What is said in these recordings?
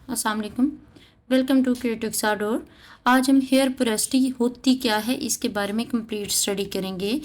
अस्सलाम वालेकुम। Welcome to Creative Exador. आज हम हेयर पोरेसिटी होती क्या है इसके बारे में कंप्लीट स्टडी करेंगे।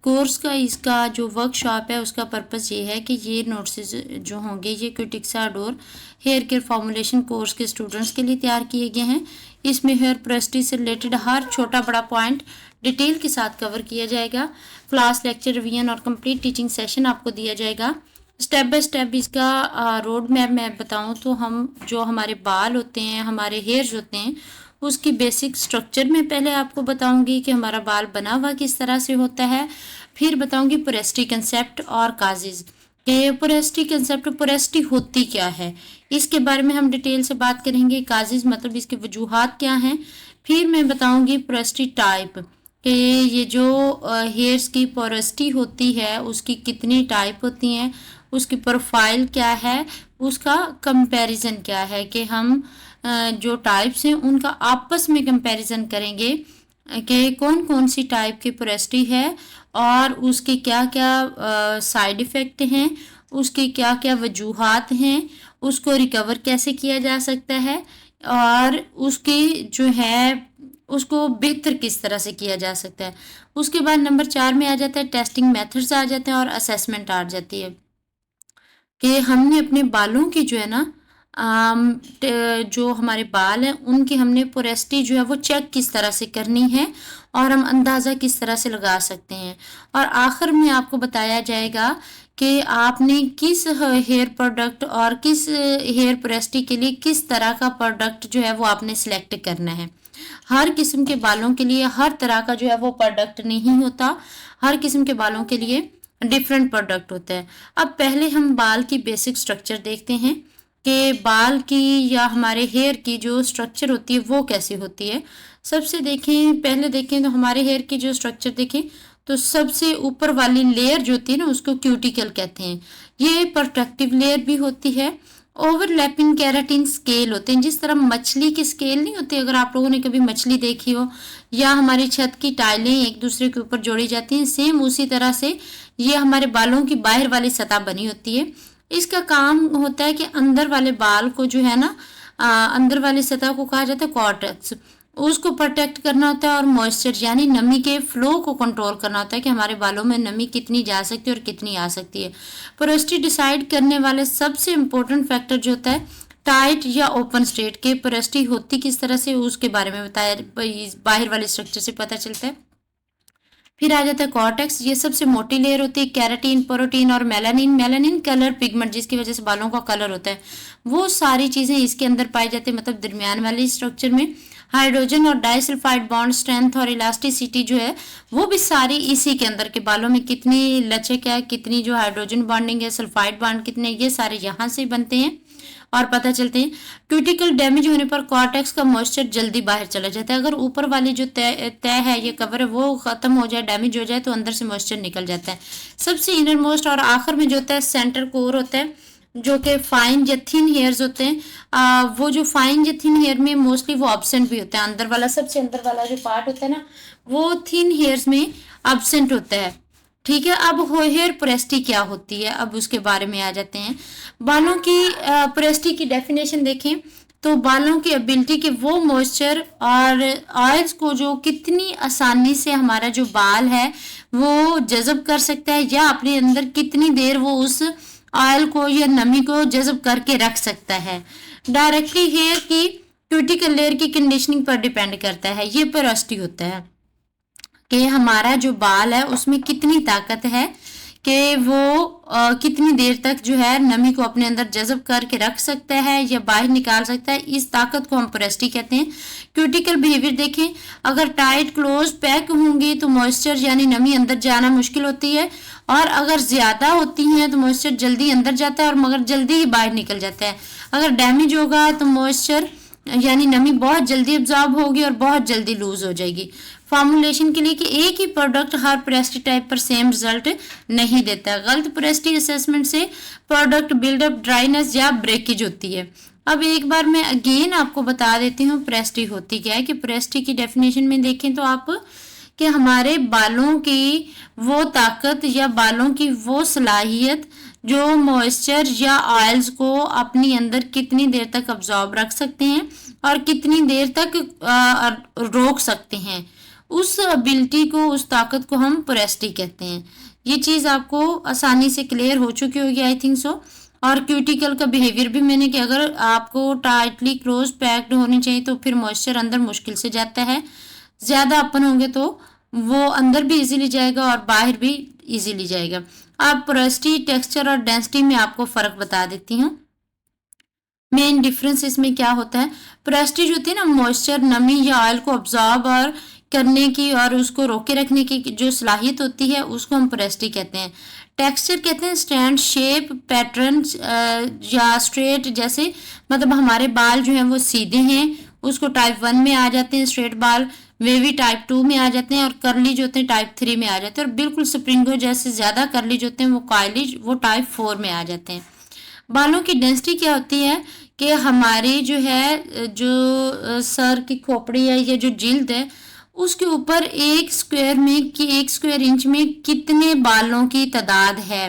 कोर्स का इसका जो वर्कशॉप है उसका पर्पस ये है कि ये नोट्स जो होंगे ये Creative Exador hair care formulation course के स्टूडेंट्स के लिए तैयार किए गए हैं। इसमें हेयर पोरेसिटी से रिलेटेड हर छोटा बड़ा पॉइंट डिटेल के साथ कवर किया जाएगा। क्लास लेक्चर रिवीजन और कंप्लीट टीचिंग सेशन आपको दिया जाएगा। स्टेप बाय स्टेप इसका रोड मैप मैं बताऊं तो हम जो हमारे बाल होते हैं, हमारे हेयर्स होते हैं, उसकी बेसिक स्ट्रक्चर में पहले आपको बताऊंगी कि हमारा बाल बना हुआ किस तरह से होता है। फिर बताऊंगी पोरेसिटी कंसेप्ट और काजेज कि पोरेसिटी कंसेप्ट, पोरेसिटी होती क्या है, इसके बारे में हम डिटेल से बात करेंगे। काजेज मतलब इसके वजूहात क्या हैं। फिर मैं बताऊंगी पोरेसिटी टाइप कि ये जो हेयर्स की पोरेसिटी होती है उसकी कितनी टाइप होती हैं, उसकी प्रोफाइल क्या है, उसका कंपैरिजन क्या है कि हम जो टाइप्स हैं उनका आपस में कंपैरिजन करेंगे कि कौन कौन सी टाइप की पोरेसिटी है और उसके क्या क्या साइड इफ़ेक्ट हैं, उसके क्या क्या वजूहात हैं, उसको रिकवर कैसे किया जा सकता है और उसके जो है उसको बेहतर किस तरह से किया जा सकता है। उसके बाद नंबर 4 में आ जाता है टेस्टिंग मेथड्स आ जाते हैं और असेसमेंट आ जाती है कि हमने अपने बालों की जो है ना जो हमारे बाल हैं उनकी हमने पोरेसिटी जो है वो चेक किस तरह से करनी है और हम अंदाज़ा किस तरह से लगा सकते हैं। और आखिर में आपको बताया जाएगा कि आपने किस हेयर प्रोडक्ट और किस हेयर पोरेसिटी के लिए किस तरह का प्रोडक्ट जो है वो आपने सिलेक्ट करना है। हर किस्म के बालों के लिए हर तरह का जो है वो प्रोडक्ट नहीं होता, हर किस्म के बालों के लिए डिफरेंट प्रोडक्ट होता है। अब पहले हम बाल की बेसिक स्ट्रक्चर देखते हैं कि बाल की या हमारे हेयर की जो स्ट्रक्चर होती है वो कैसी होती है। सबसे पहले देखें तो हमारे हेयर की जो स्ट्रक्चर देखें तो सबसे ऊपर वाली लेयर जो होती है ना उसको क्यूटिकल कहते हैं। ये प्रोटेक्टिव लेयर भी होती है। ओवरलैपिंग केराटिन स्केल होते हैं, जिस तरह मछली के स्केल नहीं होते, अगर आप लोगों ने कभी मछली देखी हो या हमारी छत की टाइलें एक दूसरे के ऊपर जोड़ी जाती हैं, सेम उसी तरह से ये हमारे बालों की बाहर वाली सतह बनी होती है। इसका काम होता है कि अंदर वाले बाल को जो है ना अंदर वाली सतह को कहा जाता है कॉर्टेक्स, उसको प्रोटेक्ट करना होता है और मॉइस्चर यानी नमी के फ्लो को कंट्रोल करना होता है कि हमारे बालों में नमी कितनी जा सकती है और कितनी आ सकती है। पोरेसिटी डिसाइड करने वाले सबसे इम्पोर्टेंट फैक्टर जो होता है टाइट या ओपन स्टेट के पोरेसिटी होती किस तरह से उसके बारे में बताया, बाहर वाले स्ट्रक्चर से पता चलता है। फिर आ जाता है कॉर्टेक्स, ये सबसे मोटी लेयर होती है। कैराटीन, प्रोटीन और मेलानिन, मेलानिन कलर पिगमेंट जिसकी वजह से बालों का कलर होता है, वो सारी चीज़ें इसके अंदर पाई जाती है। मतलब दरमियान वाली स्ट्रक्चर में हाइड्रोजन और डाइसल्फाइड बॉन्ड स्ट्रेंथ और इलास्टिसिटी जो है वो भी सारी इसी के अंदर के बालों में कितनी लचक है, कितनी जो हाइड्रोजन बॉन्डिंग है, सल्फाइड बॉन्ड कितने, ये सारे यहाँ से बनते हैं और पता चलते हैं। क्यूटिकल डैमेज होने पर कॉर्टेक्स का मॉइस्चर जल्दी बाहर चला जाता है। अगर ऊपर वाली जो तय है, ये कवर है, वो खत्म हो जाए, डैमेज हो जाए तो अंदर से मॉइस्चर निकल जाता है। सबसे इनर मोस्ट और आखिर में जो होता है सेंटर कोर होता है जो कि फाइन या थिन हेयर्स होते हैं। वो जो फाइन या थिन हेयर में मोस्टली वो अब्सेंट भी होता है। अंदर वाला, सबसे अंदर वाला जो पार्ट होता है ना वो थिन हेयर्स में अब्सेंट होता है। ठीक है, अब हेयर पोरेसिटी क्या होती है, अब उसके बारे में आ जाते हैं। बालों की पोरेसिटी की डेफिनेशन देखें तो बालों की एबिलिटी के वो मॉइस्चर और ऑयल्स को जो कितनी आसानी से हमारा जो बाल है वो जज़ब कर सकता है या अपने अंदर कितनी देर वो उस ऑयल को या नमी को जज़ब करके रख सकता है, डायरेक्टली हेयर की क्यूटिकल लेयर की कंडीशनिंग पर डिपेंड करता है। ये पोरेसिटी होता है कि हमारा जो बाल है उसमें कितनी ताकत है कि वो कितनी देर तक जो है नमी को अपने अंदर जज़ब करके रख सकता है या बाहर निकाल सकता है। इस ताकत को हम पोरेसिटी कहते हैं। क्यूटिकल बिहेवियर देखें, अगर टाइट क्लोज पैक होंगे तो मॉइस्चर यानी नमी अंदर जाना मुश्किल होती है और अगर ज़्यादा होती हैं तो मॉइस्चर जल्दी अंदर जाता है और मगर जल्दी ही बाहर निकल जाता है। अगर डैमेज होगा तो मॉइस्चर यानी नमी बहुत जल्दी एब्जॉर्ब होगी और बहुत जल्दी लूज हो जाएगी। फॉर्मुलेशन के लिए कि एक ही प्रोडक्ट हर पोरेसिटी टाइप पर सेम रिजल्ट नहीं देता। गलत पोरेसिटी असेसमेंट से प्रोडक्ट बिल्डअप, ड्राइनेस या ब्रेकेज होती है। अब एक बार मैं अगेन आपको बता देती हूँ पोरेसिटी होती क्या है। कि पोरेसिटी की डेफिनेशन में देखें तो आप कि हमारे बालों की वो ताकत या बालों की वो सलाहियत जो मॉइस्चर या ऑयल्स को अपनी अंदर कितनी देर तक अब्जॉर्ब रख सकते हैं और कितनी देर तक रोक सकते हैं, उस एबिलिटी को, उस ताकत को हम पोरेसिटी कहते हैं। ये चीज़ आपको आसानी से क्लियर हो चुकी होगी, आई थिंक सो। और क्यूटिकल का बिहेवियर भी मैंने कि अगर आपको टाइटली क्लोज पैक्ड होनी चाहिए तो फिर मॉइस्चर अंदर मुश्किल से जाता है, ज़्यादा ओपन होंगे तो वो अंदर भी इजीली जाएगा और बाहर भी इजीली जाएगा। अब पोरेसिटी, टेक्सचर और डेंसिटी में आपको फ़र्क बता देती हूँ। मेन डिफरेंस इसमें क्या होता है, पोरेसिटी जो होती है ना, मॉइस्चर, नमी या ऑयल को अब्जॉर्ब और करने की और उसको रोके रखने की जो सलाहियत होती है उसको हम पोरेसिटी कहते हैं। टेक्सचर कहते हैं स्टैंड, शेप, पैटर्न या स्ट्रेट, जैसे मतलब हमारे बाल जो हैं वो सीधे हैं, उसको टाइप 1 में आ जाते हैं स्ट्रेट बाल, वेवी टाइप 2 में आ जाते हैं, और करली जो होते हैं टाइप 3 में आ जाते हैं, और बिल्कुल स्प्रिंगो जैसे ज़्यादा करली जो होते हैं वो कॉइली, वो टाइप 4 में आ जाते हैं। बालों की डेंसिटी क्या होती है कि हमारी जो है, जो सर की खोपड़ी है या जो जिल्द है उसके ऊपर 1 स्क्वायर इंच में कितने बालों की तादाद है,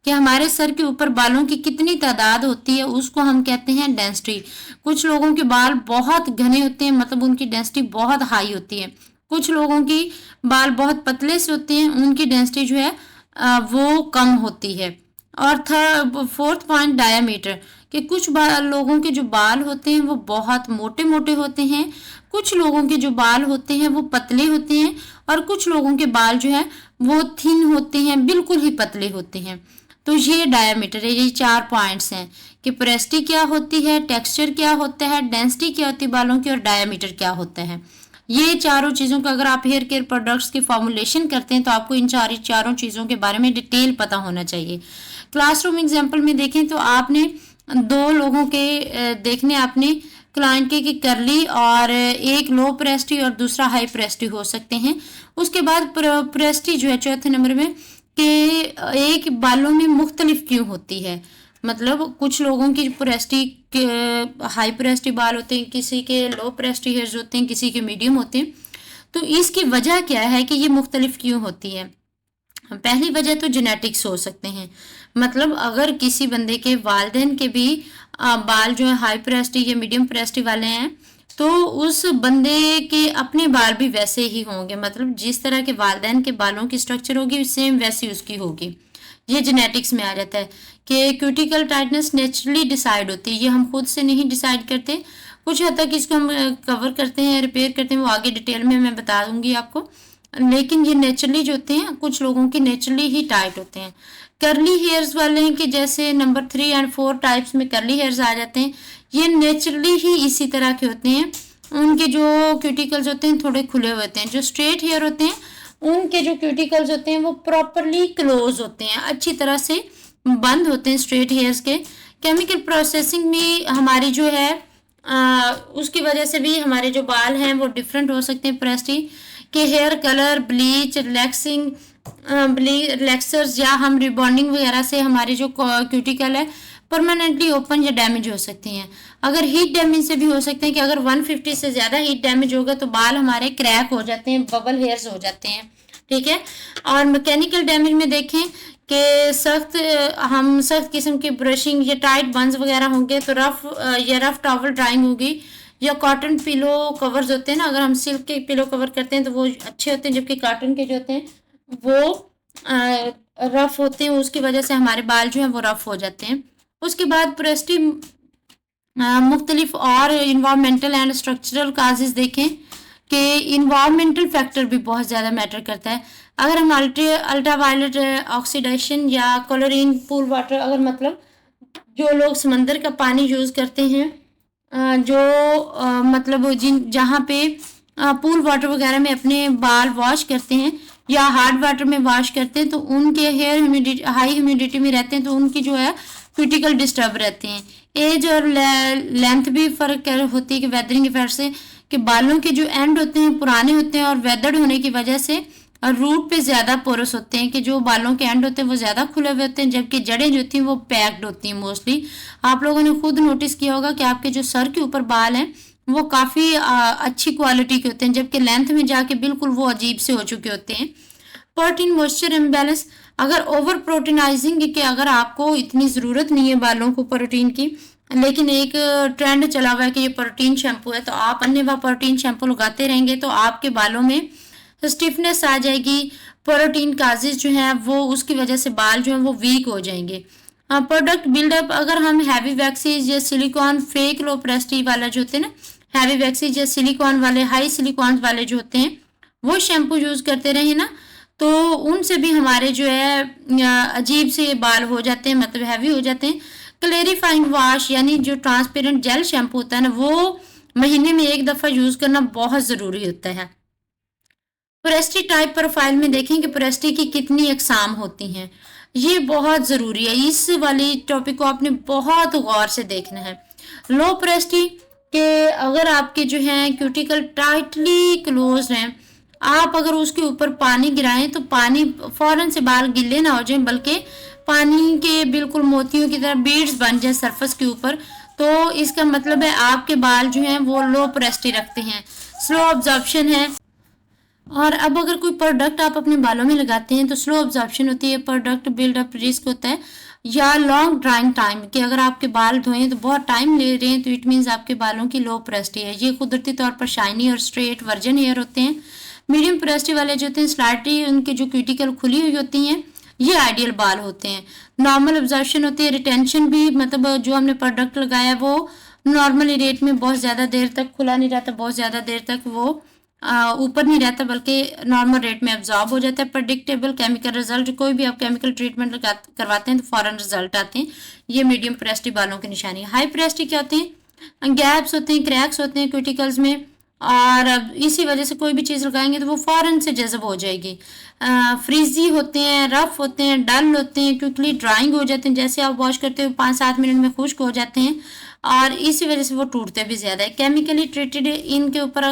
कि हमारे सर के ऊपर बालों की कितनी तादाद होती है, उसको हम कहते हैं डेंसिटी। कुछ लोगों के बाल बहुत घने होते हैं, मतलब उनकी डेंसिटी बहुत हाई होती है। कुछ लोगों की बाल बहुत पतले से होते हैं, उनकी डेंसिटी जो है वो कम होती है। और फोर्थ पॉइंट, डायामीटर, कि कुछ लोगों के जो बाल होते हैं वो बहुत मोटे मोटे होते हैं, कुछ लोगों के जो बाल होते हैं वो पतले होते हैं, और कुछ लोगों के बाल जो है वो थिन होते हैं, बिल्कुल ही पतले होते हैं। तो ये डायामीटर है, ये 4 पॉइंट्स हैं कि पोरेसिटी क्या होती है, टेक्सचर क्या होता है, डेंसिटी क्या होती है बालों की, और डायामीटर क्या होता है। ये चारों चीज़ों का अगर आप हेयर केयर प्रोडक्ट्स की फॉर्मुलेशन करते हैं तो आपको इन चारों चीज़ों के बारे में डिटेल पता होना चाहिए। क्लासरूम एग्जाम्पल में देखें तो आपने 2 लोगों के देखने, आपने क्लाइंट के करली और एक लो पोरेसिटी और दूसरा हाई पोरेसिटी हो सकते हैं। उसके बाद पोरेसिटी जो है चौथे नंबर में, कि एक बालों में मुख्तलिफ क्यों होती है, मतलब कुछ लोगों की पोरेसिटी के हाई पोरेसिटी बाल होते हैं, किसी के लो पोरेसिटी हेयर्स होते हैं, किसी के मीडियम होते हैं। तो इसकी वजह क्या है कि ये मुख्तलिफ क्यों होती है। पहली वजह तो जेनेटिक्स हो सकते हैं, मतलब अगर किसी बंदे के वालिदैन के भी बाल जो है हाई पोरेसिटी या मीडियम पोरेसिटी वाले हैं तो उस बंदे के अपने बाल भी वैसे ही होंगे, मतलब जिस तरह के वालिदैन के बालों की स्ट्रक्चर होगी सेम वैसी उसकी होगी। ये जेनेटिक्स में आ जाता है कि क्यूटिकल टाइटनेस नेचुरली डिसाइड होती है, ये हम खुद से नहीं डिसाइड करते, कुछ हद तक इसको हम कवर करते हैं, रिपेयर करते हैं, वो आगे डिटेल में मैं बता दूंगी आपको। लेकिन ये नेचुरली जो होते हैं कुछ लोगों की नेचुरली ही टाइट होते हैं। करली हेयर्स वाले हैं कि जैसे नंबर 3 और 4 टाइप्स में करली हेयर्स आ जाते हैं, ये नेचुरली ही इसी तरह के होते हैं। उनके जो क्यूटिकल्स होते हैं थोड़े खुले हुए होते हैं। जो स्ट्रेट हेयर होते हैं उनके जो क्यूटिकल्स होते हैं वो प्रॉपरली क्लोज होते हैं, अच्छी तरह से बंद होते हैं स्ट्रेट हेयर्स के। केमिकल प्रोसेसिंग में हमारी जो है उसकी वजह से भी हमारे जो बाल हैं वो डिफरेंट हो सकते हैं पोरेसिटी के। हेयर कलर, ब्लीच, रिलैक्सर्स या हम रिबॉन्डिंग वगैरह से हमारी जो क्यूटिकल है परमानेंटली ओपन या डैमेज हो सकती हैं। अगर हीट डैमेज से भी हो सकते हैं कि अगर 150 से ज़्यादा हीट डैमेज होगा तो बाल हमारे क्रैक हो जाते हैं, बबल हेयर्स हो जाते हैं, ठीक है। और मैकेनिकल डैमेज में देखें कि सख्त किस्म की ब्रशिंग या टाइट बंस वगैरह होंगे तो रफ टॉवल ड्राइंग होगी, या कॉटन पिलो कवर्स होते हैं ना, अगर हम सिल्क के पिलो कवर करते हैं तो वो अच्छे होते हैं, जबकि कॉटन के जो होते हैं वो रफ होते हैं, उसकी वजह से हमारे बाल जो हैं वो रफ हो जाते हैं। उसके बाद पोरेसिटी मुख्तलिफ और इन्वायरमेंटल एंड स्ट्रक्चरल काजेज देखें कि इन्वायरमेंटल फैक्टर भी बहुत ज़्यादा मैटर करता है। अगर हम अल्ट्रावायलेट ऑक्सीडेशन या क्लोरीन पूल वाटर, अगर मतलब जो लोग समंदर का पानी यूज़ करते हैं, मतलब जहाँ पे पूल वाटर वगैरह में अपने बाल वॉश करते हैं या हार्ड वाटर में वॉश करते हैं तो उनके हेयर हाई ह्यूमिडिटी में रहते हैं तो उनकी जो है क्यूटिकल डिस्टर्ब रहते हैं। एज और लेंथ भी फ़र्क होती है कि वेदरिंग इफेक्ट से कि बालों के जो एंड होते हैं पुराने होते हैं और वेदर्ड होने की वजह से रूट पे ज़्यादा पोरस होते हैं, कि जो बालों के एंड होते हैं वो ज़्यादा खुले हुए होते हैं, जबकि जड़ें जो होती हैं वो पैक्ड होती हैं मोस्टली। आप लोगों ने खुद नोटिस किया होगा कि आपके जो सर के ऊपर बाल हैं वो काफ़ी अच्छी क्वालिटी के होते हैं, जबकि लेंथ में जाके बिल्कुल वो अजीब से हो चुके होते हैं। प्रोटीन मॉइस्चर इम्बैलेंस, अगर ओवर प्रोटीनाइजिंग कि अगर आपको इतनी ज़रूरत नहीं है बालों को प्रोटीन की, लेकिन एक ट्रेंड चला हुआ है कि ये प्रोटीन शैम्पू है, तो आप अन्य प्रोटीन शैम्पू लगाते रहेंगे तो आपके बालों में स्टिफनेस आ जाएगी। प्रोटीन काजेज जो हैं वो उसकी वजह से बाल जो हैं वो वीक हो जाएंगे। प्रोडक्ट बिल्डअप, अगर हम हैवी वैक्सीज या सिलिकॉन फेक लो प्रेस्टी वाला जो होते हैं ना, हैवी वैक्सीज या सिलिकॉन वाले, हाई सिलिकॉन वाले जो होते हैं वो शैम्पू यूज़ करते रहे ना, तो उनसे भी हमारे जो है अजीब से बाल हो जाते हैं, मतलब हैवी हो जाते हैं। क्लेरिफाइंग वॉश यानी जो ट्रांसपेरेंट जेल शैम्पू होता है ना, वो महीने में एक दफ़ा यूज़ करना बहुत ज़रूरी होता है। प्रेस्टी टाइप प्रोफाइल में देखें कि प्रेस्टी की कितनी अकसाम होती हैं, ये बहुत ज़रूरी है। इस वाली टॉपिक को आपने बहुत गौर से देखना है। लो प्रेस्टी के अगर आपके जो हैं क्यूटिकल टाइटली क्लोज हैं, आप अगर उसके ऊपर पानी गिराएं तो पानी फ़ौरन से बाल गिले ना हो जाएं, बल्कि पानी के बिल्कुल मोतियों की तरह बीड्स बन जाए सरफेस के ऊपर, तो इसका मतलब है आपके बाल जो हैं वो लो प्रेस्टी रखते हैं, स्लो ऑब्जॉर्प्शन है। और अब अगर कोई प्रोडक्ट आप अपने बालों में लगाते हैं तो स्लो ऑब्जॉर्प्शन होती है, प्रोडक्ट बिल्डअप रिस्क होता है, या लॉन्ग ड्राइंग टाइम कि अगर आपके बाल धोएं तो बहुत टाइम ले रहे हैं, तो इट मीन्स आपके बालों की लो प्रेस्टी है। ये कुदरती तौर पर शाइनी और स्ट्रेट वर्जन हेयर होते हैं। मीडियम प्रेस्टी वाले जो होते हैं स्लाइटली उनकी जो क्यूटिकल खुली हुई होती हैं, ये आइडियल बाल होते हैं। नॉर्मल ऑब्जॉर्प्शन होती है, रिटेंशन भी, मतलब जो हमने प्रोडक्ट लगाया वो नॉर्मली रेट में बहुत ज़्यादा देर तक खुला नहीं रहता, बहुत ज़्यादा देर तक वो ऊपर नहीं रहता, बल्कि नॉर्मल रेट में एब्जॉर्ब हो जाता है। प्रेडिक्टेबल केमिकल रिजल्ट, कोई भी आप केमिकल ट्रीटमेंट करवाते हैं तो फॉरन रिजल्ट आते हैं। ये मीडियम प्रेस्टी बालों की निशानी है। हाई प्रेस्टी क्या होते हैं, गैप्स होते हैं, क्रैक्स होते हैं क्यूटिकल्स में, और इसी वजह से कोई भी चीज़ लगाएंगे तो वो फ़ौरन से जज़ब हो जाएगी। फ्रीजी होते हैं, रफ होते हैं, डल होते हैं, क्विकली ड्राइंग हो जाते हैं, जैसे आप वॉश करते हो 5-7 मिनट में खुश्क हो जाते हैं, और इसी वजह से वो टूटते भी ज़्यादा है। केमिकली ट्रीटेड, इनके ऊपर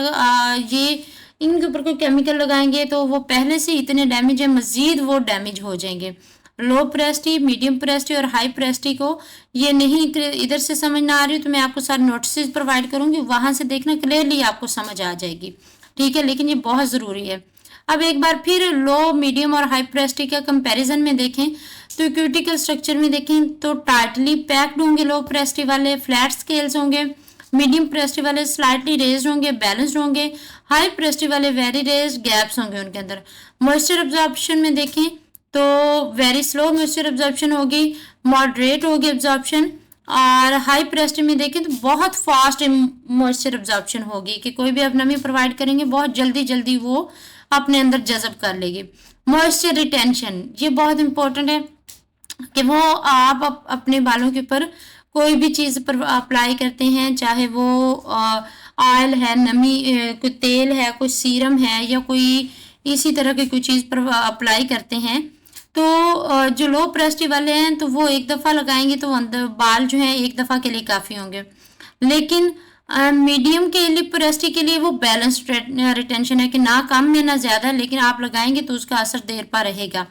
इनके ऊपर कोई केमिकल लगाएंगे तो वो पहले से इतने डैमेज है, मज़ीद वो डैमेज हो जाएंगे। लो प्रेस्टी, मीडियम प्रेस्टी और हाई प्रेस्टी को ये नहीं इधर से समझ ना आ रही तो मैं आपको सारे नोटिस प्रोवाइड करूँगी, वहाँ से देखना, क्लियरली आपको समझ आ जाएगी, ठीक है। लेकिन ये बहुत ज़रूरी है। अब एक बार फिर लो, मीडियम और हाई प्रेस्टी का कंपैरिजन में देखें तो क्यूटिकल स्ट्रक्चर में देखें तो टाइटली पैक्ड होंगे लो प्रेस्टी वाले, फ्लैट स्केल्स होंगे। मीडियम प्रेस्टी वाले स्लाइटली रेज्ड होंगे, बैलेंस्ड होंगे। हाई प्रेस्टी वाले वेरी रेज्ड, गैप्स होंगे उनके अंदर। मॉइस्चर अब्जॉर्प्शन में देखें तो वेरी स्लो मॉइस्चर अब्जॉर्प्शन होगी, मॉडरेट होगी अब्जॉर्प्शन, और हाई प्रेस्टी में देखें तो बहुत फास्ट मॉइस्चर अब्जॉर्प्शन होगी कि कोई भी आप नमी प्रोवाइड करेंगे बहुत जल्दी जल्दी वो अपने अंदर जज़ब कर लेगी। मॉइस्चर रिटेंशन, ये बहुत इंपॉर्टेंट है कि वो आप अपने बालों के ऊपर कोई भी चीज़ पर अप्लाई करते हैं, चाहे वो ऑयल है, नमी कोई तेल है, कोई सीरम है, या कोई इसी तरह की कोई चीज़ पर अप्लाई करते हैं, तो जो लो प्रेस्टी वाले हैं तो वो एक दफ़ा लगाएंगे तो अंदर बाल जो है एक दफ़ा के लिए काफ़ी होंगे। लेकिन मीडियम के लिए प्रेस्टी के लिए वो बैलेंस रिटेंशन है कि ना कम में ना ज़्यादा, लेकिन आप लगाएंगे तो उसका असर देर पा रहेगा।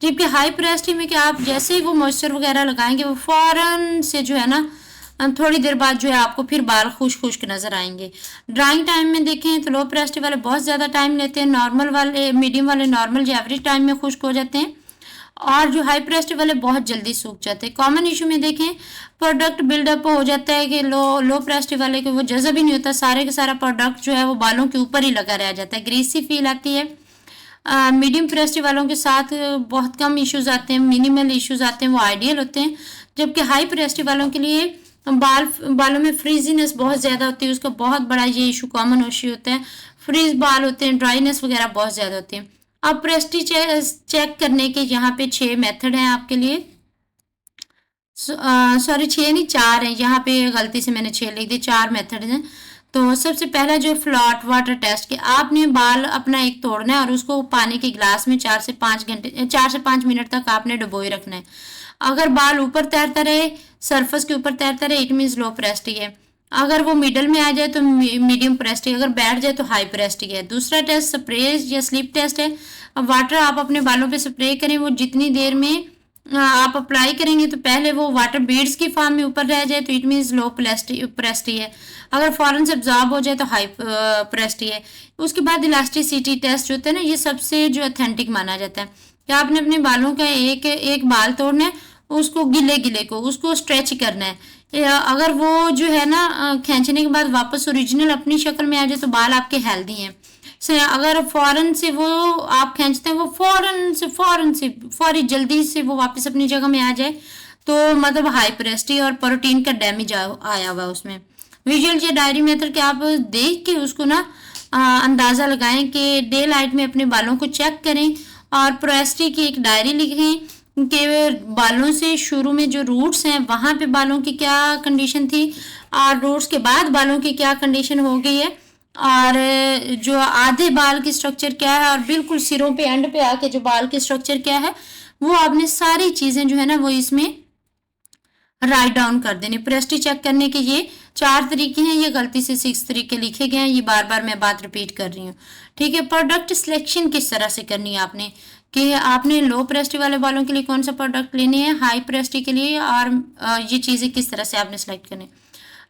जबकि हाई प्रेस्टी में कि आप जैसे ही वो मॉइस्चर वगैरह लगाएंगे वो फ़ौरन से जो है ना थोड़ी देर बाद जो है आपको फिर बाल खुश्क नज़र आएंगे। ड्राइंग टाइम में देखें तो लो प्रेस्टी वाले बहुत ज़्यादा टाइम लेते हैं, नॉर्मल वाले, मीडियम वाले नॉर्मल या एवरेज टाइम में खुश्क हो जाते हैं, और जो हाई प्रेस्टी वाले बहुत जल्दी सूख जाते हैं। कॉमन इशू में देखें प्रोडक्ट बिल्डअप हो जाता है कि लो प्रेस्टी वाले के वो जज़ब ही नहीं होता, सारे का सारा प्रोडक्ट जो है वो बालों के ऊपर ही लगा रह जाता है, ग्रीसी फील आती है। मीडियम प्रेस्टी वालों के साथ बहुत कम इश्यूज आते हैं, मिनिमल इश्यूज आते हैं, वो आइडियल होते हैं। जबकि हाई प्रेस्टी वालों के लिए बालों में फ्रीजीनेस बहुत ज़्यादा होती है, उसका बहुत बड़ा ये इशू, कॉमन इशू होता है। फ्रीज बाल होते हैं, ड्राइनेस वगैरह बहुत ज़्यादा होती है। अब प्रेस्टी चेक करने के यहाँ पे 6 मेथड हैं आपके लिए, सॉरी 6 नहीं 4 हैं, यहाँ पे गलती से मैंने 6 लिख दी, 4 मेथड हैं। तो सबसे पहला जो फ्लॉट वाटर टेस्ट, कि आपने बाल अपना एक तोड़ना है और उसको पानी के गिलास में 4 से 5 मिनट तक आपने डुबोए रखना है। अगर बाल ऊपर तैरता रहे, सरफेस के ऊपर तैरता रहे, इट मीन्स लो प्रेस्टी है। अगर वो मिडल में आ जाए तो मीडियम प्रेस्टी, अगर बैठ जाए तो हाई प्रेस्टी है। दूसरा टेस्ट स्प्रे या स्लिप टेस्ट है। अब वाटर आप अपने बालों पे स्प्रे करें, वो जितनी देर में आप अप्लाई करेंगे तो पहले वो वाटर बीड्स की फॉर्म में ऊपर रह जाए तो इट मीन्स लो प्रेस्टी है। अगर फॉरन से एब्जॉर्ब हो जाए तो हाई प्रेस्टी है। उसके बाद इलास्टिसिटी टेस्ट जो होता है ना, ये सबसे जो ऑथेंटिक माना जाता है कि आपने अपने बालों का एक एक बाल तोड़ना है, उसको गिले गिले को उसको स्ट्रेच करना है। अगर वो जो है ना खींचने के बाद वापस ओरिजिनल अपनी शक्ल में आ जाए तो बाल आपके हेल्दी हैं। से अगर फौरन से वो आप खींचते हैं, वो फौरन से फौरी जल्दी से वो वापस अपनी जगह में आ जाए, तो मतलब हाइपरेस्टी और प्रोटीन का डैमेज आया हुआ उसमें। विजुअल या डायरी मेथड के आप देख के उसको ना अंदाज़ा लगाएं कि डे लाइट में अपने बालों को चेक करें और प्रोएस्टी की एक डायरी लिखें कि बालों से शुरू में जो रूट्स हैं वहाँ पे बालों की क्या कंडीशन थी और रूट्स के बाद बालों की क्या कंडीशन हो गई है, और जो आधे बाल की स्ट्रक्चर क्या है और बिल्कुल सिरों पे एंड पे आके जो बाल की स्ट्रक्चर क्या है, वो आपने सारी चीज़ें जो है ना वो इसमें राइट डाउन कर देने। प्रेस्टी चेक करने के ये 4 तरीके हैं, ये गलती से 6 तरीके लिखे गए हैं, ये बार बार मैं बात रिपीट कर रही हूँ। ठीक है, प्रोडक्ट सिलेक्शन किस तरह से करनी है आपने, कि आपने लो प्रेस्टी वाले बालों के लिए कौन सा प्रोडक्ट लेने हैं, हाई प्रेस्टी के लिए, और ये चीज़ें किस तरह से आपने सेलेक्ट करनी।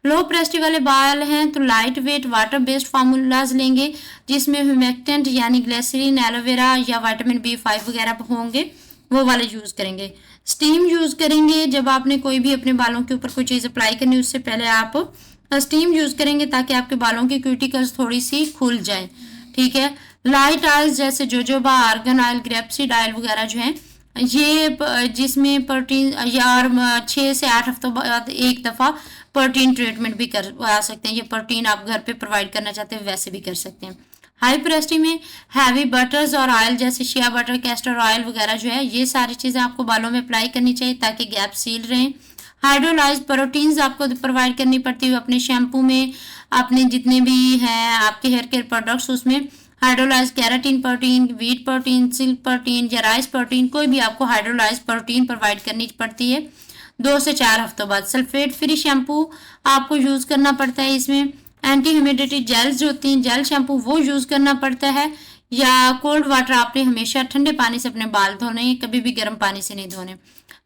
लो प्रेस्टी वाले बाल हैं तो light weight water based formulas लेंगे जिसमें ह्यूमेक्टेंट यानी ग्लिसरीन, एलोवेरा या विटामिन B5 वगैरह होंगे, वो वाले यूज़ करेंगे। स्टीम यूज़ करेंगे जब आपने कोई भी अपने बालों के ऊपर कोई चीज़ अप्लाई करनी उससे पहले आप स्टीम यूज़ करेंगे ताकि आपके बालों की क्यूटिकल्स थोड़ी सी खुल जाए। ठीक है, लाइट ऑयल्स जैसे jojoba, argan oil, grapeseed oil वगैरह जो हैं ये जिसमें प्रोटीन या 6 से 8 हफ्तों बाद एक दफ़ा प्रोटीन ट्रीटमेंट भी करवा सकते हैं। ये प्रोटीन आप घर पे प्रोवाइड करना चाहते हैं वैसे भी कर सकते हैं। हाई प्रेस्टी में हैवी बटर्स और ऑयल जैसे शिया बटर, कैस्टर ऑयल वगैरह जो है ये सारी चीज़ें आपको बालों में अप्लाई करनी चाहिए ताकि गैप सील रहें। हाइड्रोलाइज प्रोटीन्स आपको प्रोवाइड करनी पड़ती है अपने शैम्पू में, अपने जितने भी हैं आपके हेयर केयर प्रोडक्ट्स उसमें hydrolyse keratin protein, wheat protein, silk protein या राइस प्रोटीन, कोई भी आपको हाइड्रोलाइज प्रोटीन प्रोवाइड करनी पड़ती है 2 से 4 हफ्तों बाद। सल्फेट फ्री शैम्पू आपको यूज़ करना पड़ता है इसमें। एंटी ह्यूमिडिटी जेल्स जो होती हैं, जेल शैम्पू, वो यूज़ करना पड़ता है। या कोल्ड वाटर आपने हमेशा ठंडे पानी से अपने बाल धोने हैं, कभी भी गर्म पानी से नहीं धोने।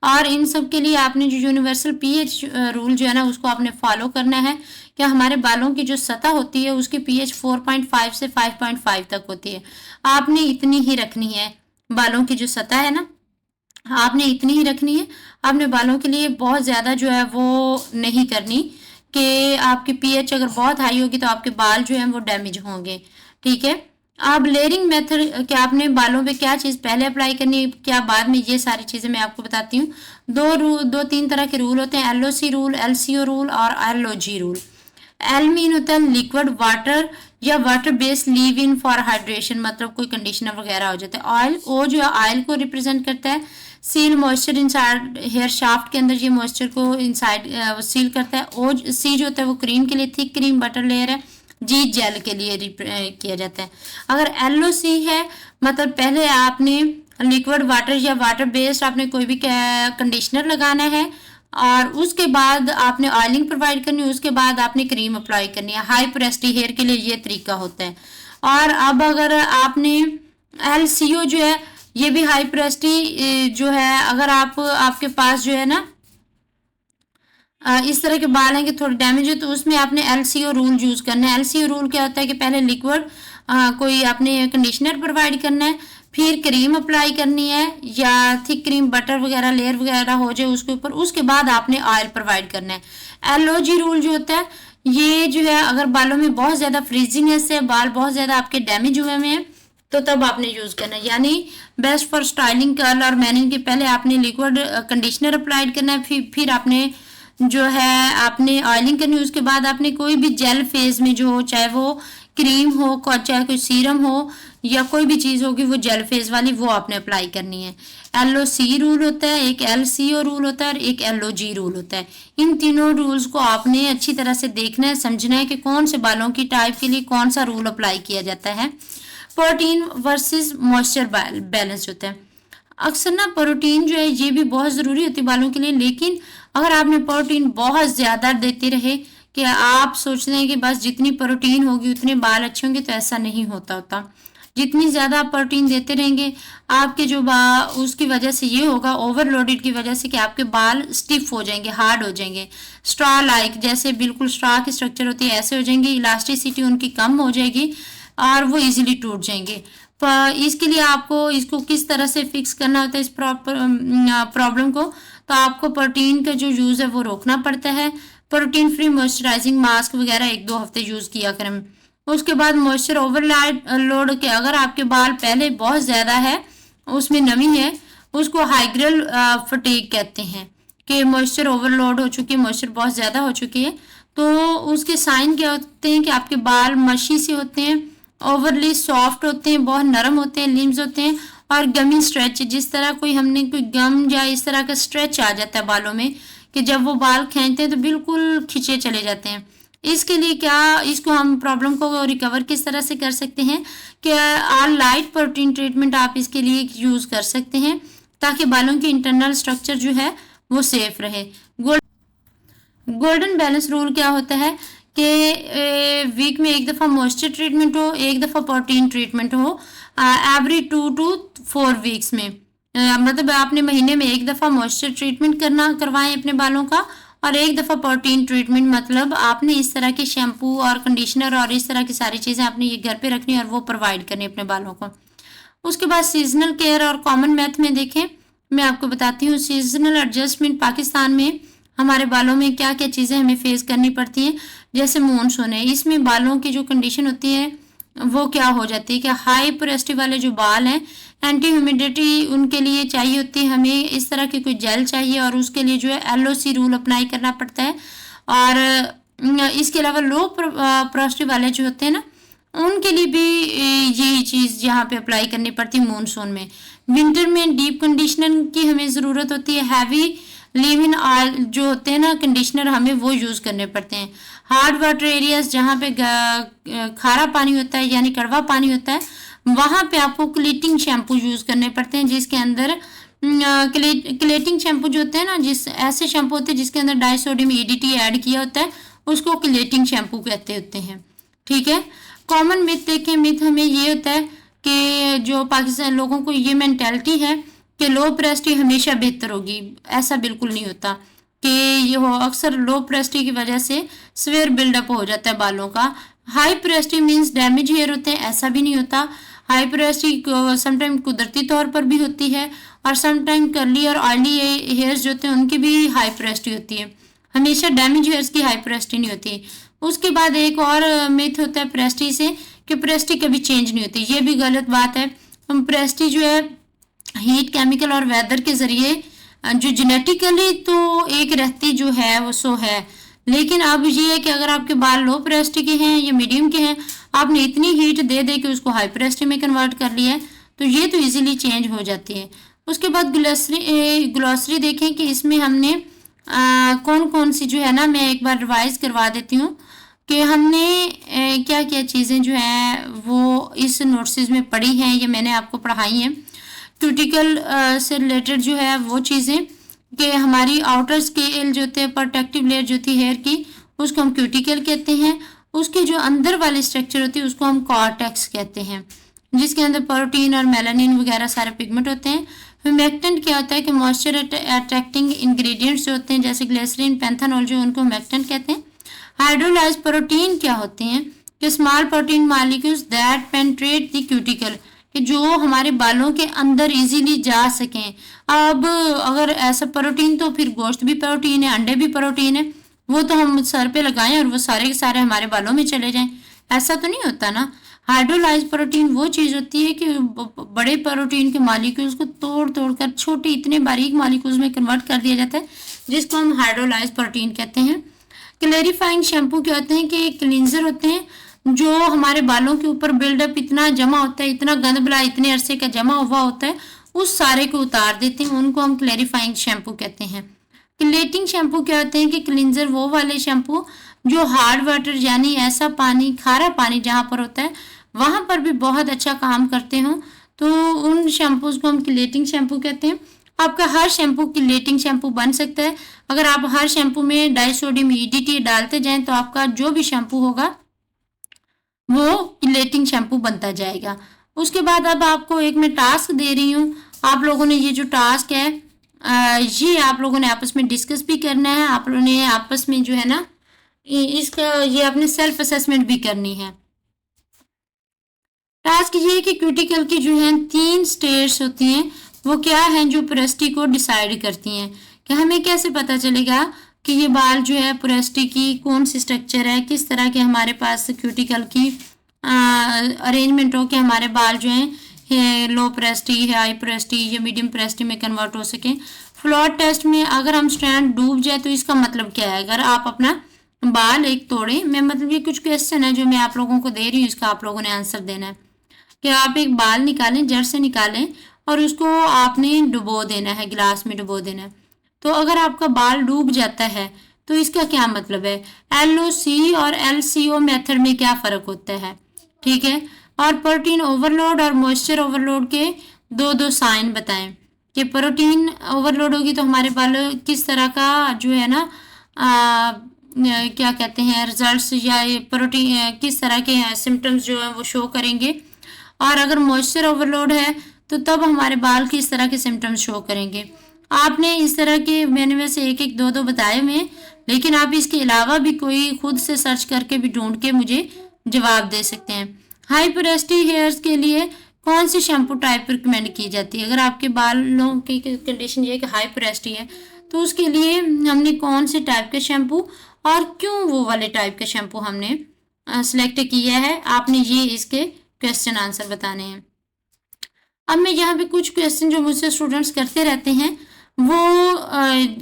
और इन सब के लिए आपने जो यूनिवर्सल पीएच रूल जो है ना उसको आपने फॉलो करना है कि हमारे बालों की जो सतह होती है उसकी पीएच 4.5 से 5.5 तक होती है। आपने इतनी ही रखनी है, बालों की जो सतह है ना आपने इतनी ही रखनी है। आपने बालों के लिए बहुत ज़्यादा जो है वो नहीं करनी कि आपकी पीएच अगर बहुत हाई होगी तो आपके बाल जो हैं वो डैमेज होंगे। ठीक है, अब लेयरिंग मेथड कि आपने बालों पे क्या चीज़ पहले अप्लाई करनी है क्या बाद में, ये सारी चीज़ें मैं आपको बताती हूँ। 2-3 तरह के रूल होते हैं, LOC रूल, LCO रूल और LOG रूल। एल मीन होता है लिक्विड वाटर या water based leave in for hydration, मतलब कोई कंडीशनर वगैरह हो जाता है। ऑयल, ओ जो है ऑयल को रिप्रेजेंट करता है। Seal moisture inside hair shaft के अंदर ये मॉइस्चर को इनसाइड सील करता है। ओ सी जो होता है वो क्रीम के लिए, थिक क्रीम बटर लेयर है। जी जेल के लिए किया जाता है। अगर LOC है मतलब पहले आपने लिक्विड वाटर या वाटर बेस्ड आपने कोई भी कंडीशनर लगाना है और उसके बाद आपने ऑयलिंग प्रोवाइड करनी है, उसके बाद आपने क्रीम अप्लाई करनी है। हाई प्रेस्टी हेयर के लिए ये तरीका होता है। और अब अगर आपने LCO जो है ये भी हाई प्रेस्टी जो है, अगर आपके पास जो है ना इस तरह के बाल हैं कि थोड़े डैमेज हो तो उसमें आपने LCO रूल यूज़ करना है। LCO रूल क्या होता है कि पहले लिक्विड कोई आपने कंडीशनर प्रोवाइड करना है, फिर क्रीम अप्लाई करनी है या थिक क्रीम बटर वगैरह लेयर वगैरह हो जाए उसके ऊपर, उसके बाद आपने ऑयल प्रोवाइड करना है। LOG रूल जो होता है ये जो है अगर बालों में बहुत ज़्यादा फ्रीजिंगनेस है, बाल बहुत ज़्यादा आपके डैमेज हुए हैं तो तब आपने यूज़ करना है। यानी बेस्ट फॉर स्टाइलिंग, कर्ल और मैनिंग के पहले आपने लिक्विड कंडीशनर अप्लाइड करना है, फिर आपने जो है आपने ऑयलिंग करनी है, उसके बाद आपने कोई भी जेल फेज में जो हो, चाहे वो क्रीम हो चाहे कोई सीरम हो या कोई भी चीज़ होगी वो जेल फेज वाली, वो आपने अप्लाई करनी है। LOC रूल होता है, एक LCO रूल होता है और एक LOG रूल होता है। इन तीनों रूल्स को आपने अच्छी तरह से देखना है, समझना है कि कौन से बालों की टाइप के लिए कौन सा रूल अप्लाई किया जाता है। प्रोटीन वर्सेस मॉइस्चर बैलेंस होता है। अक्सर ना प्रोटीन जो है ये भी बहुत ज़रूरी होती है बालों के लिए, लेकिन अगर आपने प्रोटीन बहुत ज़्यादा देते रहे कि आप सोचते हैं कि बस जितनी प्रोटीन होगी उतने बाल अच्छे होंगे, तो ऐसा नहीं होता। जितनी ज़्यादा आप प्रोटीन देते रहेंगे आपके जो उसकी वजह से ये होगा, ओवरलोडेड की वजह से कि आपके बाल स्टिफ हो जाएंगे, हार्ड हो जाएंगे, स्ट्रॉ लाइक, जैसे बिल्कुल स्ट्रॉ की स्ट्रक्चर होती है ऐसे हो जाएंगे, इलास्टिसिटी उनकी कम हो जाएगी और वो इजीली टूट जाएंगे। इसके लिए आपको इसको किस तरह से फिक्स करना होता है इस प्रॉब्लम को, तो आपको प्रोटीन का जो यूज़ है वो रोकना पड़ता है। प्रोटीन फ्री मॉइस्चराइजिंग मास्क वगैरह 1-2 हफ्ते यूज़ किया करें। उसके बाद मॉइस्चर ओवरलोड के अगर आपके बाल पहले बहुत ज़्यादा है, उसमें नमी है, उसको हाइग्रल फटीग कहते हैं कि मॉइस्चर ओवरलोड हो चुकी है, मॉइस्चर बहुत ज़्यादा हो चुकी है। तो उसके साइन क्या होते हैं कि आपके बाल मशी से होते हैं, ओवरली सॉफ्ट होते हैं, बहुत नरम होते हैं, लिम्स होते हैं, और गमी स्ट्रेच, जिस तरह हमने कोई गम या इस तरह का स्ट्रेच आ जाता है बालों में कि जब वो बाल खींचते हैं तो बिल्कुल खींचे चले जाते हैं। इसके लिए इसको हम प्रॉब्लम को रिकवर किस तरह से कर सकते हैं कि लाइट प्रोटीन ट्रीटमेंट आप इसके लिए यूज़ कर सकते हैं ताकि बालों की इंटरनल स्ट्रक्चर जो है वो सेफ रहे। गोल्डन बैलेंस रूल क्या होता है कि वीक में 1 दफ़ा मॉइस्चर ट्रीटमेंट हो, 1 दफ़ा प्रोटीन ट्रीटमेंट हो एवरी 2 to 4 वीक्स में। मतलब आपने महीने में 1 दफ़ा मॉइस्चर ट्रीटमेंट करवाएं अपने बालों का, और 1 दफ़ा प्रोटीन ट्रीटमेंट। मतलब आपने इस तरह के शैम्पू और कंडीशनर और इस तरह की सारी चीज़ें आपने ये घर पे रखनी और वो प्रोवाइड करनी अपने बालों को। उसके बाद सीजनल केयर और कॉमन मैथ में देखें, मैं आपको बताती हूँ सीजनल एडजस्टमेंट पाकिस्तान में हमारे बालों में क्या क्या चीज़ें हमें फेस करनी पड़ती हैं। जैसे मानसून है, इसमें बालों की जो कंडीशन होती है वो क्या हो जाती है कि हाई पोरेसिटी वाले जो बाल हैं, एंटी ह्यूमिडिटी उनके लिए चाहिए होती है, हमें इस तरह की कोई जेल चाहिए और उसके लिए जो है LOC रूल अप्लाई करना पड़ता है। और इसके अलावा लो पोरेसिटी वाले जो होते हैं ना, उनके लिए भी यही चीज़ यहाँ पे अप्लाई करनी पड़ती है मानसून में। विंटर में डीप कंडीशनर की हमें ज़रूरत होती है, हैवी लिव इन ऑयल जो होते हैं ना कंडीशनर, हमें वो यूज़ करने पड़ते हैं। हार्ड वाटर एरियाज जहाँ पे खारा पानी होता है यानी कड़वा पानी होता है, वहाँ पे आपको क्लेटिंग शैम्पू यूज़ करने पड़ते हैं, जिसके अंदर क्लेटिंग शैम्पू जो होते हैं ना, ऐसे शैम्पू होते हैं जिसके अंदर डाइसोडियम EDTA ऐड किया होता है, उसको क्लेटिंग शैम्पू कहते होते हैं। ठीक है। कॉमन मिथ देखें, मिथ हमें ये होता है कि जो पाकिस्तान लोगों को ये मेंटालिटी है कि लो प्रेस्टी हमेशा बेहतर होगी। ऐसा बिल्कुल नहीं होता कि ये हो, अक्सर लो प्रेस्टी की वजह से स्वेयर बिल्डअप हो जाता है बालों का। High porosity means damage hair होते हैं, ऐसा भी नहीं होता। हाई प्रेस्टी समटाइम कुदरती तौर पर भी होती है, और समटाइम कर्ली और ऑयली हेयर्स जो होते हैं उनकी भी हाई प्रेस्टी होती है। हमेशा डैमेज हेयर्स की हाई प्रेस्टी नहीं होती। उसके बाद एक और मिथ होता है प्रेस्टी से कि प्रेस्टी कभी चेंज नहीं होती। ये भी गलत बात है। प्रेस्टी जो है हीट, केमिकल और वेदर के ज़रिए जो जेनेटिकली तो एक रहती जो है वो सो है, लेकिन अब ये है कि अगर आपके बाल लो प्रेस्टी के हैं या मीडियम के हैं, आपने इतनी हीट दे दे के उसको हाई प्रेस्टी में कन्वर्ट कर लिया है, तो ये तो इजीली चेंज हो जाती है। उसके बाद ग्लॉसरी देखें कि इसमें हमने कौन कौन सी जो है ना, मैं एक बार रिवाइज करवा देती हूँ कि हमने क्या क्या चीज़ें जो हैं वो इस नोट्स में पढ़ी हैं, ये मैंने आपको पढ़ाई हैं। क्यूटिकल से रिलेटेड जो है वो चीज़ें कि हमारी आउटर स्केल जो होते हैं, प्रोटेक्टिव लेयर जो थी हेयर की, उसको हम क्यूटिकल कहते हैं। उसकी जो अंदर वाली स्ट्रक्चर होती है उसको हम कॉर्टेक्स कहते हैं, जिसके अंदर प्रोटीन और मेलानिन वगैरह सारे पिगमेंट होते हैं। ह्यूमेक्टेंट क्या होता है कि मॉइस्चर अट्रैक्टिंग इंग्रेडिएंट्स जो होते हैं जैसे ग्लिसरीन, पैंथेनॉल, जो उनको ह्यूमेक्टेंट कहते हैं। हाइड्रोलाइज प्रोटीन क्या होते हैं कि small protein molecules that penetrate the cuticle, कि जो हमारे बालों के अंदर इजीली जा सकें। अब अगर ऐसा प्रोटीन, तो फिर गोश्त भी प्रोटीन है, अंडे भी प्रोटीन है, वो तो हम सर पे लगाएं और वो सारे के सारे हमारे बालों में चले जाएं, ऐसा तो नहीं होता ना। हाइड्रोलाइज प्रोटीन वो चीज़ होती है कि बड़े प्रोटीन के मॉलिक्यूल्स को तोड़ तोड़ कर छोटे इतने बारीक मॉलिक्यूल्स में कन्वर्ट कर दिया जाता है, जिसको हम हाइड्रोलाइज प्रोटीन कहते हैं। क्लेरिफाइंग शैम्पू क्या होते हैं कि क्लींजर होते हैं जो हमारे बालों के ऊपर बिल्डअप इतना जमा होता है, इतना गंद बला इतने अरसे का जमा हुआ होता है, उस सारे को उतार देते हैं, उनको हम क्लेरिफाइंग शैम्पू कहते हैं। क्लेटिंग शैम्पू क्या होते हैं कि क्लींजर वो वाले शैम्पू जो हार्ड वाटर यानी ऐसा पानी, खारा पानी जहाँ पर होता है वहाँ पर भी बहुत अच्छा काम करते हो, तो उन शैम्पूज को हम क्लेटिंग शैम्पू कहते हैं। आपका हर शैम्पू क्लेटिंग शैम्पू बन सकता है अगर आप हर शैम्पू में डाइसोडियम EDTA डालते जाएं, तो आपका जो भी शैम्पू होगा वो क्लेटिंग शैम्पू बनता जाएगा। उसके बाद अब आपको एक मैं टास्क दे रही हूँ, आप लोगों ने ये जो टास्क है ये आप लोगों ने आपस में डिस्कस भी करना है। आप लोगों ने आपस में जो है ना इसका ये अपने सेल्फ असेसमेंट भी करनी है। टास्क ये है कि क्यूटिकल की जो है 3 स्टेट्स होती हैं, वो क्या हैं जो पोरेसिटी को डिसाइड करती हैं। कि हमें कैसे पता चलेगा कि ये बाल जो है पोरेसिटी की कौन सी स्ट्रक्चर है, किस तरह के हमारे पास क्यूटिकल की अरेंजमेंट हो कि हमारे बाल जो हैं लो पोरेसिटी है, हाई पोरेसिटी या मीडियम पोरेसिटी में कन्वर्ट हो सके। फ्लॉट टेस्ट में अगर हम स्ट्रैंड डूब जाए तो इसका मतलब क्या है। अगर आप अपना बाल एक तोड़े, मैं मतलब ये कुछ क्वेश्चन है जो मैं आप लोगों को दे रही हूँ, इसका आप लोगों ने आंसर देना है कि आप एक बाल निकालें, जड़ से निकालें और उसको आपने डुबो देना है, गिलास में डुबो देना है। तो अगर आपका बाल डूब जाता है तो इसका क्या मतलब है। LOC और LCO मेथड में क्या फ़र्क होता है, ठीक है। और प्रोटीन ओवरलोड और मॉइस्चर ओवरलोड के दो साइन बताएं कि प्रोटीन ओवरलोड होगी तो हमारे बाल किस तरह का जो है ना क्या कहते हैं रिजल्ट्स, या प्रोटीन किस तरह के सिम्टम्स जो है वो शो करेंगे। और अगर मॉइस्चर ओवरलोड है तो तब हमारे बाल किस तरह के सिम्टम्स शो करेंगे। आपने इस तरह के, मैंने वैसे एक एक दो बताए हुए, लेकिन आप इसके अलावा भी कोई खुद से सर्च करके भी ढूंढ के मुझे जवाब दे सकते हैं। हाई पोरेसिटी हेयर्स के लिए कौन सी शैम्पू टाइप रिकमेंड की जाती है। अगर आपके बालों की कंडीशन ये है कि हाई पोरेसिटी है तो उसके लिए हमने कौन से टाइप के शैम्पू और क्यों वो वाले टाइप के शैम्पू हमने सेलेक्ट किया है, आपने ये इसके क्वेश्चन आंसर बताने हैं। अब मैं यहाँ पे कुछ क्वेश्चन जो मुझसे स्टूडेंट्स करते रहते हैं वो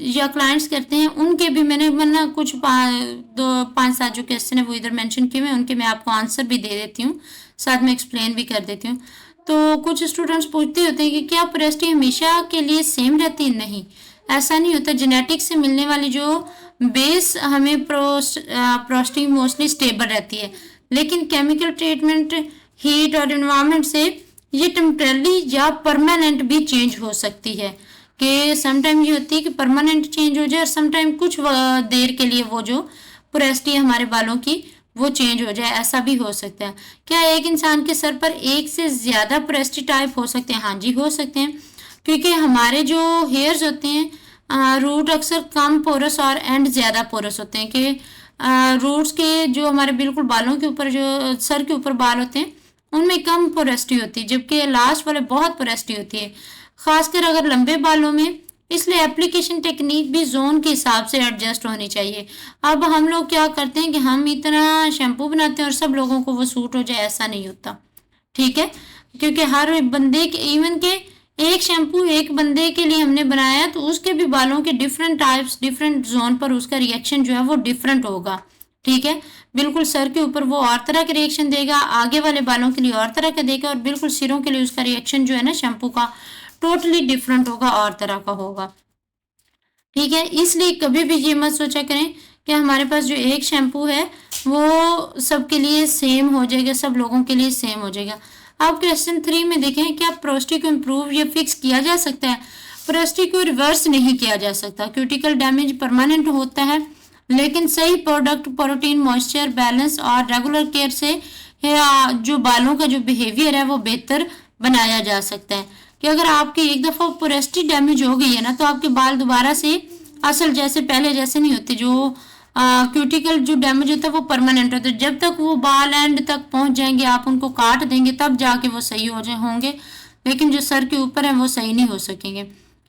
या क्लाइंट्स करते हैं, उनके भी मैंने कुछ 5-7 जो क्वेश्चन है वो इधर मेंशन किए हुए, उनके मैं आपको आंसर भी दे देती हूँ, साथ में एक्सप्लेन भी कर देती हूँ। तो कुछ स्टूडेंट्स पूछते होते हैं कि क्या पोरेसिटी हमेशा के लिए सेम रहती है। नहीं, ऐसा नहीं होता। जेनेटिक्स से मिलने वाली जो बेस हमें पोरेसिटी मोस्टली स्टेबल रहती है, लेकिन केमिकल ट्रीटमेंट, हीट और इन्वायरमेंट से ये टेम्परेली या परमानेंट भी चेंज हो सकती है। कि समटाइम ये होती है कि परमानेंट चेंज हो जाए और समटाइम कुछ देर के लिए वो जो पोरेसिटी है हमारे बालों की वो चेंज हो जाए, ऐसा भी हो सकता है। क्या एक इंसान के सर पर एक से ज़्यादा पोरेसिटी टाइप हो सकते हैं। हाँ जी, हो सकते हैं, क्योंकि हमारे जो हेयर्स होते हैं रूट अक्सर कम पोरस और एंड ज़्यादा पोरस होते हैं। कि रूट्स के जो हमारे बिल्कुल बालों के ऊपर जो सर के ऊपर बाल होते हैं उनमें कम पोरेसिटी होती है, जबकि लास्ट वाले बहुत पोरेसिटी होती है, खासकर अगर लंबे बालों में। इसलिए एप्लीकेशन टेक्निक भी जोन के हिसाब से एडजस्ट होनी चाहिए। अब हम लोग क्या करते हैं कि हम इतना शैम्पू बनाते हैं और सब लोगों को वो सूट हो जाए, ऐसा नहीं होता, ठीक है। क्योंकि हर बंदे के, इवन के एक शैम्पू एक बंदे के लिए हमने बनाया तो उसके भी बालों के डिफरेंट टाइप्स, डिफरेंट जोन पर उसका रिएक्शन जो है वो डिफरेंट होगा, ठीक है। बिल्कुल सर के ऊपर वो और तरह के रिएक्शन देगा, आगे वाले बालों के लिए और तरह का देगा, और बिल्कुल सिरों के लिए उसका रिएक्शन जो है ना शैम्पू का टोटली डिफरेंट होगा और तरह का होगा, ठीक है। इसलिए कभी भी ये मत सोचा करें कि हमारे पास जो एक शैम्पू है वो सबके लिए सेम हो जाएगा, सब लोगों के लिए सेम हो जाएगा। अब क्वेश्चन 3 में देखें, क्या पोरेसिटी को इम्प्रूव या फिक्स किया जा सकता है। पोरेसिटी को रिवर्स नहीं किया जा सकता। क्यूटिकल डैमेज परमानेंट होता है, लेकिन सही प्रोडक्ट, प्रोटीन, मॉइस्चर बैलेंस और रेगुलर केयर से जो बालों का जो बिहेवियर है वो बेहतर बनाया जा सकता है। कि अगर आपकी एक दफ़ा पोरेसिटी डैमेज हो गई है ना तो आपके बाल दोबारा से असल जैसे पहले जैसे नहीं होते। जो क्यूटिकल जो डैमेज होता है वो परमानेंट होता है, जब तक वो बाल एंड तक पहुंच जाएंगे, आप उनको काट देंगे तब जाके वो सही हो जाए होंगे, लेकिन जो सर के ऊपर है वो सही नहीं हो सकेंगे।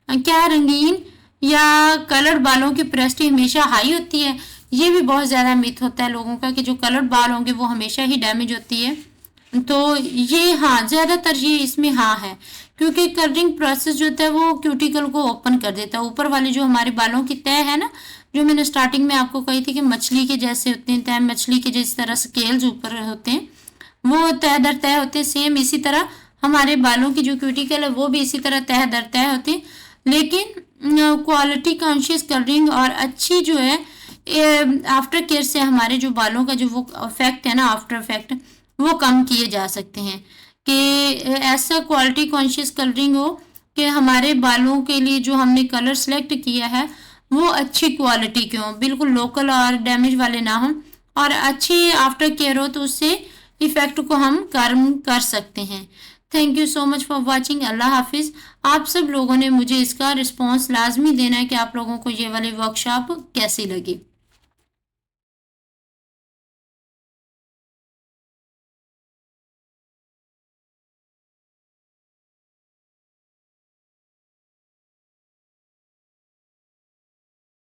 क्या रंगीन या कलर्ड बालों की पोरेसिटी हमेशा हाई होती है। ये भी बहुत ज़्यादा मिथ होता है लोगों का कि जो कलर्ड बाल होंगे वो हमेशा ही डैमेज होती है। तो ये हाँ, ज़्यादातर ये इसमें हाँ है, क्योंकि कलरिंग प्रोसेस जो होता है वो क्यूटिकल को ओपन कर देता है। ऊपर वाली जो हमारे बालों की तह है ना, जो मैंने स्टार्टिंग में आपको कही थी कि मछली के जैसे होते हैं तह, मछली के जिस तरह स्केल्स ऊपर होते हैं वो तह दर तह होते हैं, सेम इसी तरह हमारे बालों की जो क्यूटिकल है वो भी इसी तरह तह दर तह होती है। लेकिन क्वालिटी कॉन्शियस कलरिंग और अच्छी जो है आफ्टर केयर से हमारे जो बालों का जो वो इफेक्ट है ना, आफ्टर इफेक्ट, वो कम किए जा सकते हैं। कि ऐसा क्वालिटी कॉन्शियस कलरिंग हो कि हमारे बालों के लिए जो हमने कलर सेलेक्ट किया है वो अच्छी क्वालिटी के हों, बिल्कुल लोकल और डैमेज वाले ना हों, और अच्छी आफ्टर केयर हो तो उससे इफ़ेक्ट को हम कम कर सकते हैं। Thank you so much for watching. अल्लाह हाफिज़। आप सब लोगों ने मुझे इसका रिस्पॉन्स लाजमी देना है कि आप लोगों को ये वाली वर्कशॉप कैसी लगी।